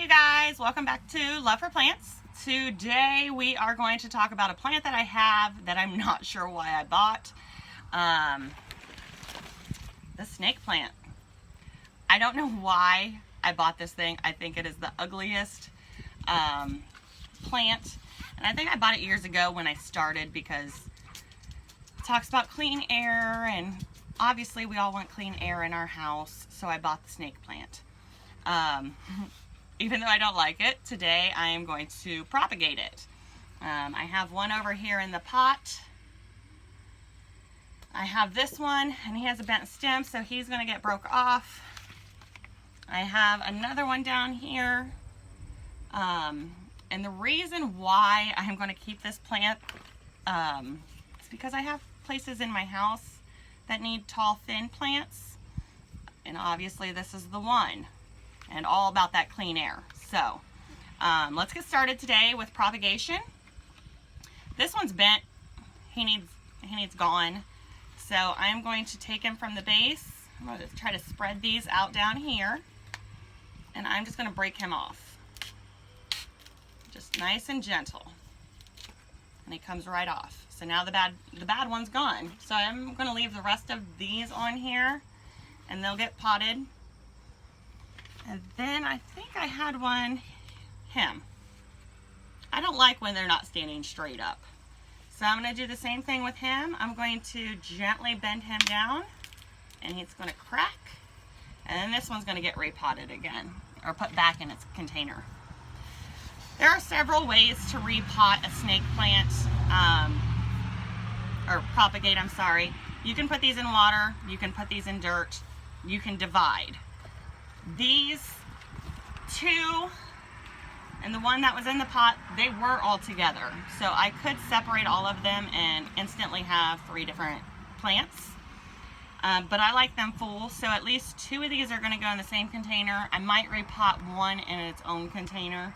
Hey you guys, welcome back to Love for Plants. Today we are going to talk about a plant that I have that I'm not sure why I bought. The snake plant. I don't know why I bought this thing. I think it is the ugliest plant. And I think I bought it years ago when I started because it talks about clean air, and obviously we all want clean air in our house, so I bought the snake plant. Even though I don't like it, today I am going to propagate it. I have one over here in the pot. I have this one, and he has a bent stem, so he's going to get broke off. I have another one down here. And the reason why I'm going to keep this plant is because I have places in my house that need tall, thin plants. And obviously this is the one. And all about that clean air. So let's get started today with propagation. This one's bent. He needs gone. So I'm going to take him from the base. I'm going to try to spread these out down here, and I'm just going to break him off. Just nice and gentle. And he comes right off. So now the bad one's gone. So I'm going to leave the rest of these on here, and they'll get potted. And then I think I had him. I don't like when they're not standing straight up. So I'm going to do the same thing with him. I'm going to gently bend him down, and he's going to crack. And then this one's going to get repotted again, or put back in its container. There are several ways to repot a snake plant, or propagate, I'm sorry. You can put these in water, you can put these in dirt, you can divide. These two and the one that was in the pot, they were all together. So I could separate all of them and instantly have 3 different plants. But I like them full, so at least 2 of these are going to go in the same container. I might repot one in its own container.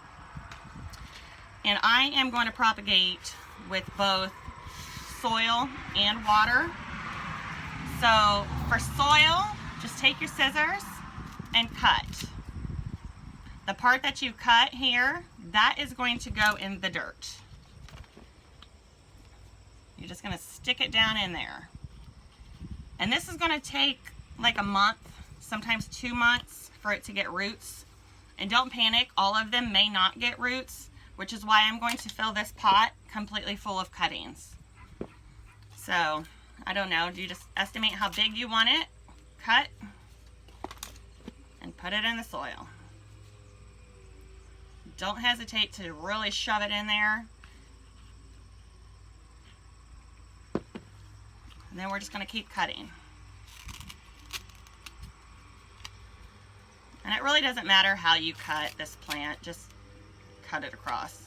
And I am going to propagate with both soil and water. So for soil, just take your scissors and cut. The part that you cut here, that is going to go in the dirt. You're just going to stick it down in there. And this is going to take like a month, sometimes 2 months for it to get roots. And don't panic, all of them may not get roots, which is why I'm going to fill this pot completely full of cuttings. So, I don't know, do you just estimate how big you want it? Cut. And put it in the soil. Don't hesitate to really shove it in there. And then we're just going to keep cutting. And it really doesn't matter how you cut this plant, just cut it across.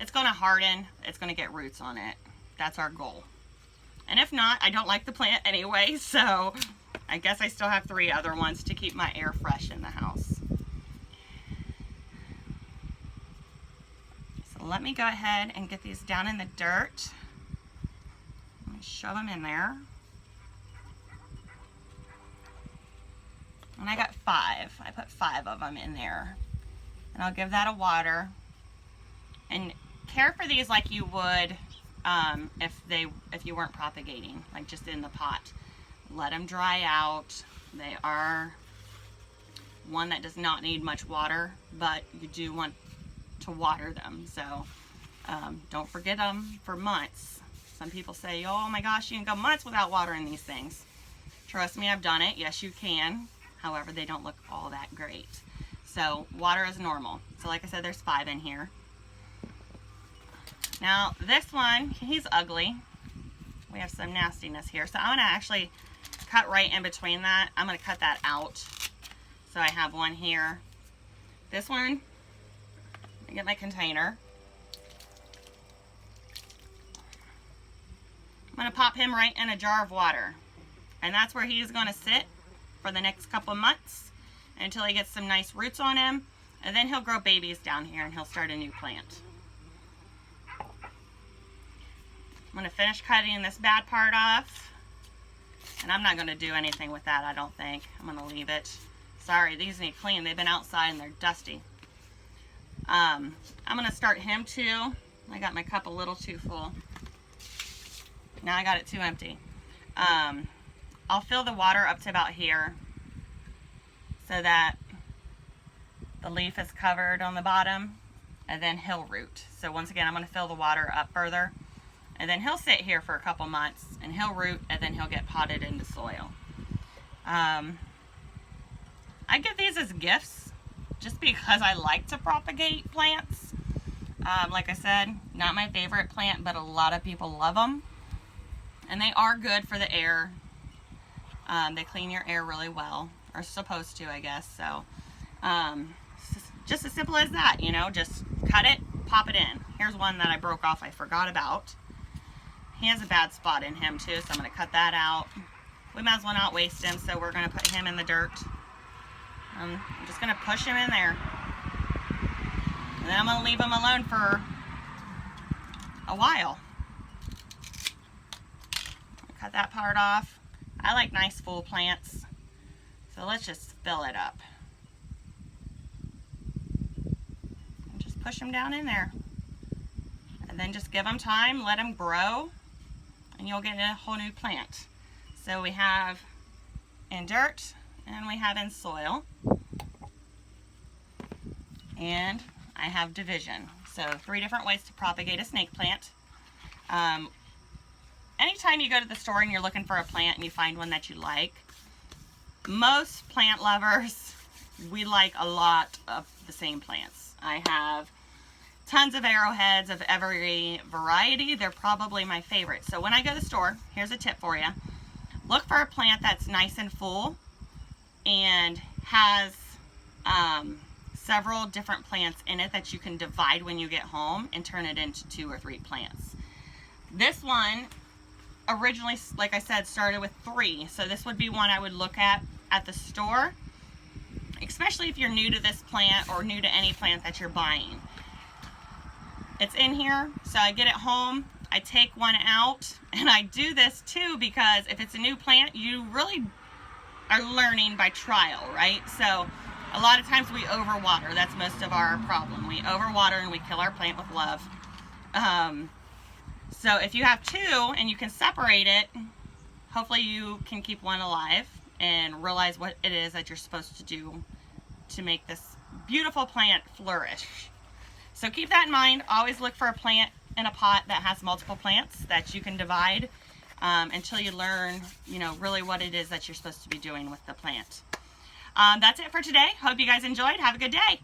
It's going to harden, it's going to get roots on it. That's our goal. And if not, I don't like the plant anyway, so I guess I still have 3 other ones to keep my air fresh in the house. So let me go ahead and get these down in the dirt. Let me shove them in there. And I got 5. I put 5 of them in there. And I'll give that a water. And care for these like you would if you weren't propagating, like just in the pot. Let them dry out. They are one that does not need much water, but you do want to water them. So don't forget them for months. Some people say, oh my gosh, you can go months without watering these things. Trust me, I've done it. Yes, you can. However, they don't look all that great. So water is normal. So like I said, there's 5 in here. Now this one, he's ugly. We have some nastiness here. So I'm going to actually cut right in between that. I'm going to cut that out. So I have one here. This one, I get my container. I'm going to pop him right in a jar of water. And that's where he's going to sit for the next couple months until he gets some nice roots on him. And then he'll grow babies down here and he'll start a new plant. I'm going to finish cutting this bad part off. And I'm not going to do anything with that, I don't think. I'm going to leave it. Sorry, these need clean. They've been outside and they're dusty. I'm going to start him too. I got my cup a little too full. Now I got it too empty. I'll fill the water up to about here so that the leaf is covered on the bottom, and then he'll root. So once again, I'm going to fill the water up further, and then he'll sit here for a couple months, and he'll root, and then he'll get potted into soil. I give these as gifts just because I like to propagate plants. Like I said, not my favorite plant, but a lot of people love them. And they are good for the air. They clean your air really well, or supposed to, I guess. So, just as simple as that, you know, just cut it, pop it in. Here's one that I broke off I forgot about. He has a bad spot in him too, so I'm going to cut that out. We might as well not waste him, so we're going to put him in the dirt. I'm just going to push him in there. And then I'm going to leave him alone for a while. Cut that part off. I like nice full plants, so let's just fill it up. And just push them down in there. And then just give them time, let them grow, and you'll get a whole new plant. So we have in dirt, and we have in soil. And I have division. So 3 different ways to propagate a snake plant. Anytime you go to the store and you're looking for a plant and you find one that you like, most plant lovers, we like a lot of the same plants. I have tons of arrowheads of every variety. They're probably my favorite. So when I go to the store, here's a tip for you. Look for a plant that's nice and full and has several different plants in it that you can divide when you get home and turn it into 2 or 3 plants. This one originally, like I said, started with 3. So this would be one I would look at the store, especially if you're new to this plant or new to any plant that you're buying. It's in here, so I get it home, I take one out, and I do this too because if it's a new plant, you really are learning by trial, right? So a lot of times we overwater. That's most of our problem. We overwater and we kill our plant with love. So if you have 2 and you can separate it, hopefully you can keep one alive and realize what it is that you're supposed to do to make this beautiful plant flourish. So keep that in mind. Always look for a plant in a pot that has multiple plants that you can divide until you learn, you know, really what it is that you're supposed to be doing with the plant. That's it for today. Hope you guys enjoyed. Have a good day.